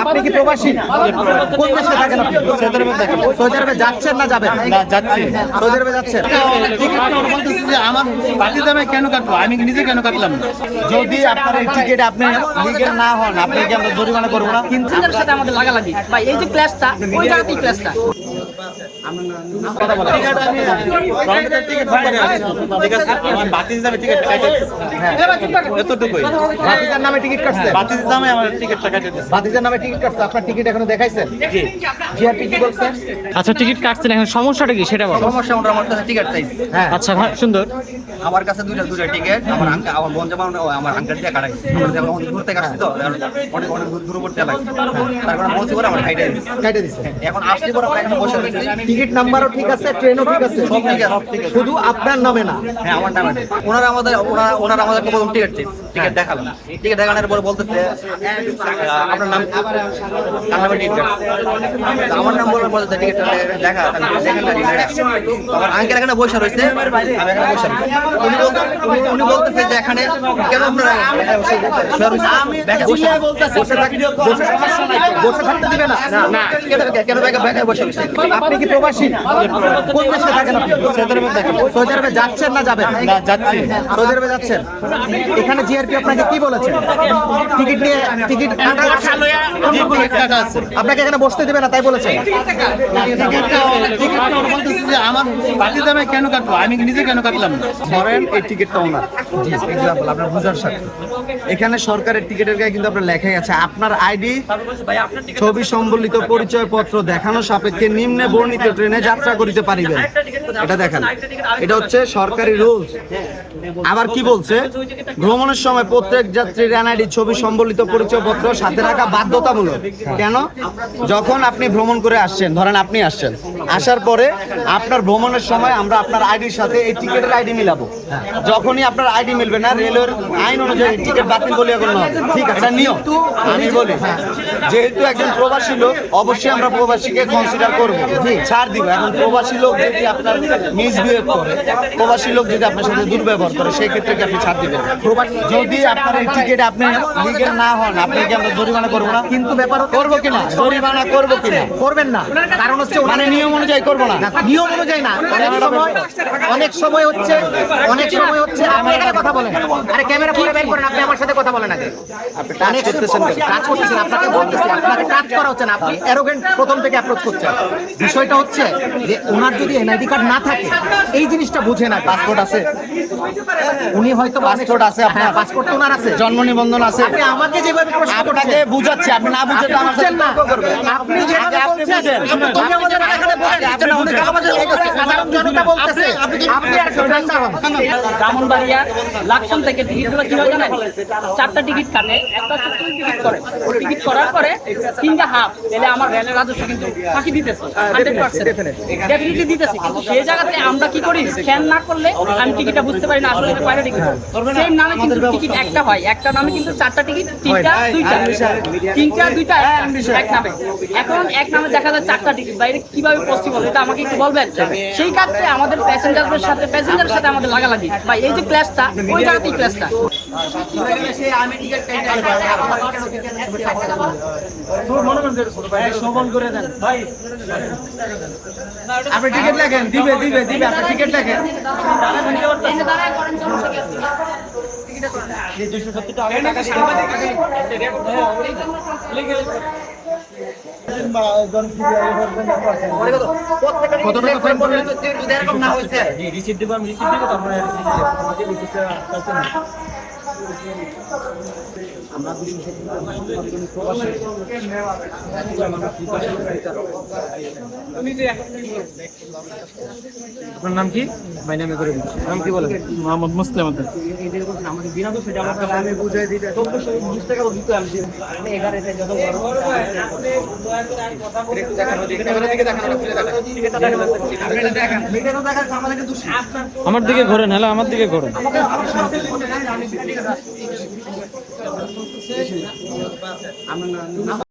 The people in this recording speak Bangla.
আপনি কি প্রবাসী? কোন দেশে থাকেন আপনি? সৌদি আরবে থাকেন। সৌদি আরবে যাচ্ছেন না যাবেন? না, যাচ্ছি। সৌদি আরবে যাচ্ছেন। বলতেছি যে আমার বাকি দামে কেন কাটবো, আমি নিজে কেন কাটলাম না? যদি আপনার এই টিকিট আপনি লিগেল না হন, আপনি কি আমরা জরিমানা করবো না? কিন্তু এর সাথে আমাদের লাগালাগি ভাই, এই যে ক্লাসটা ওই জায়গাতেই ক্লাসটা টিকিট আমি রংপুরের টিকিট বুক করে আসছি। ঠিক আছে, আমার বাতিল দামে টিকিট কাটে এতটুকুই। ভাতিজার নামে টিকিট কাটছে? বাতিল দামে আমার টিকিটটা কাটে দিচ্ছে। ভাতিজার নামে টিকিট কাটছে, আপনার টিকিট এখনো দেখাইছেন? জিআরপি কি বলছে? আচ্ছা, টিকিট কাটছেন, এখন সমস্যাটা কি সেটা বলো। সমস্যা ওটা আমার কাছে টিকিট চাইছি। হ্যাঁ, আচ্ছা, সুন্দর। আমার কাছে দুইটা টিকিট আমার বোন যেমন আমার আঙ্কেল দিয়ে কাটাইছে। আমরা অনেক দূর থেকে আসছি তো, অনেক অনেক দূর পড়তে লাগে। তারপর বলছি করে আমার খাইটাই দিচ্ছে। কেটে দিছে। এখন আসছি পরে আমরা এখানে বসে রয়েছি। টিকিট নাম্বারও ঠিক আছে, ট্রেনও ঠিক আছে, সব ঠিক আছে। শুধু আপনার নামে না। হ্যাঁ, আমার নামে ওনারা আমাদেরকে প্রথম টিকিট চাইছে। টিকিট দেখালাম, টিকিট দেখানোর পরে বলতেছে আপনার নাম কার নামে টিকিট কাটছে? আমার নাম বলার পরে টিকিটটা দেখা আমার আঙ্কেল এখানে বসে রয়েছে, আমি এখানে বসে রয়েছি। উনি বলতেছে যে এখানে কেন আপনারা বসে থাকতে দিবে না? কেন ব্যাগে বসে রয়েছে? আপনি কি প্রবাসী? কোন দেশে থাকেন আপনি? সৌদি আরবে থাকেন। সৌদি আরবে যাচ্ছেন না যাবেন? না, যাচ্ছি। সৌদি আরবে যাচ্ছেন। এখানে জিআরপি আপনাকে কি বলেছে? টিকিট নিয়ে টিকিট টিকিট কাটা আছে। আপনাকে এখানে বসতে দিবে না তাই বলেছে? বলতেছি যে আমার বাকি দামে কেন কাটবো, আমি নিজে কেন কাটলাম না? ধরেন এই টিকিটটা ওনার, এক্সাম্পল আপনার বুঝার সাথে এখানে সরকারের টিকিটের গায়ে কিন্তু আপনার লেখাই আছে আপনার আইডি ছবি সম্বলিত পরিচয়পত্র দেখানো সাপেক্ষে নিম্নে বর্ণিত ট্রেনে যাত্রা করিতে পারিবেন। এটা দেখেন, এটা হচ্ছে সরকারি রুলস। আবার কি বলছে? ভ্রমণের সময় প্রত্যেক যাত্রীর এনআইডি ছবি সম্বলিত পরিচয়পত্র সাথে রাখা বাধ্যতামূলক। কেন? যখন আপনি ভ্রমণ করে আসছেন, ধরেন আপনি আসছেন, আসার পরে আপনার ভ্রমণের সময় আমরা আপনার আইডির সাথে এই টিকিটের আইডি মিলাবো। যখনই আপনার আইডি মিলবে না, রেলওয়ের আইন অনুযায়ী টিকিট বাতিল বলিয়া গণ্য হবে। ঠিক আছে, এটা নিয়ম। আমি বলি, যেহেতু একজন প্রবাসী লোক, অবশ্যই আমরা প্রবাসীকে কনসিডার করবো, ছাড় দিব। এখন প্রবাসী লোক যদি আপনার মিসবিহেভ করে, প্রবাসী লোক যদি আপনার সাথে দুর্ব্যবহার করে, সেই ক্ষেত্রে কি আপনি ছাড় দিবেন? যদি আপনার এই টিকিট আপনি লিগেল না হন, আপনি কি আমরা জরিমানা করবো না? কিন্তু ব্যাপার করবো কিনা, জরিমানা করবো কিনা? করবেন না, কারণ হচ্ছে মানে নিয়ম অনুযায়ী করবো না। নিয়ম অনুযায়ী না, অনেক সময় হচ্ছে আপনি এখানে কথা বলেন, আরে ক্যামেরা পরে বের করেন, আপনি আমার সাথে কথা বলেন আগে। আপনি কাজ করতেছেন, আপনাকে বলতেছি, আপনাকে কাজ করা হচ্ছে না, আপনি অ্যারোগেন্ট প্রথম থেকে অ্যাপ্রোচ করছেন। বিষয়টা হচ্ছে যে ওনার যদি এনআইডি কার্ড না থাকে, এই জিনিসটা বুঝে না। পাসপোর্ট আছে, উনি হয়তো পাসপোর্ট আছে, আপনার পাসপোর্ট তো ওনার আছে, জন্ম নিবন্ধন আছে। আপনি আমাকে যেভাবে প্রশ্ন আপনাকে বুঝাচ্ছি, আপনি না বুঝে তো আমার সাথে তর্ক করবেন। আপনি যেভাবে বলছেন, তুমি আমাদের এখানে বলেন, আপনি উনি কাগজে লিখেছে, সাধারণ জনতা বলতেছে, আপনি আর ঠান্ডা হন। ব্রাহ্মণবাড়িয়া লাকসাম থেকে টিকিটগুলো কি হয় জানেন? 4টা টিকিট কাটে, একটা হচ্ছে ফুল টিকিট করে। টিকিট করার পরে 3টা হাফ, তাহলে আমার রেলের রাজস্ব কিন্তু ফাঁকি দিতেছে 100%, ডেফিনেটলি দিতেছে। কিন্তু সেই জায়গাতে আমরা কি করি, স্ক্যান না করলে আমি টিকিটটা বুঝতে পারি না আসলে এটা কয়টা টিকিট। সেম নামে কিন্তু টিকিট একটা হয়, একটা নামে কিন্তু 4টা টিকিট, 3টা 2টা, 3টা 2টা এক নামে। এখন এক নামে দেখা যায় 4টা টিকিট, বাইরে কিভাবে পসিবল, এটা আমাকে একটু বলবেন। সেই ক্ষেত্রে আমাদের প্যাসেঞ্জারের সাথে আমাদের লাগালাগি ভাই, এই যে ক্লাসটা ওই জায়গাতেই ক্লাসটা। আপনি টিকিট লেখেন, দিবে আপনি টিকিট লেখেন। কত টাকা ফাইন পড়লে যদি এরকম না হয়েছে? রিসিপ্ট দিব, আমি রিসিপ্ট দিব, তারপরে আপনার নাম কি? ভাই নামে করে দিচ্ছি। নাম কি বলেন? মোহাম্মদ মুসলিম। আমি বুঝাই দিই 1420 টাকা দিতে আমি এগারেতে যত বড় আমার দিকে ঘোরেন, হ্যালো আমার দিকে ঘোরেন। আমরা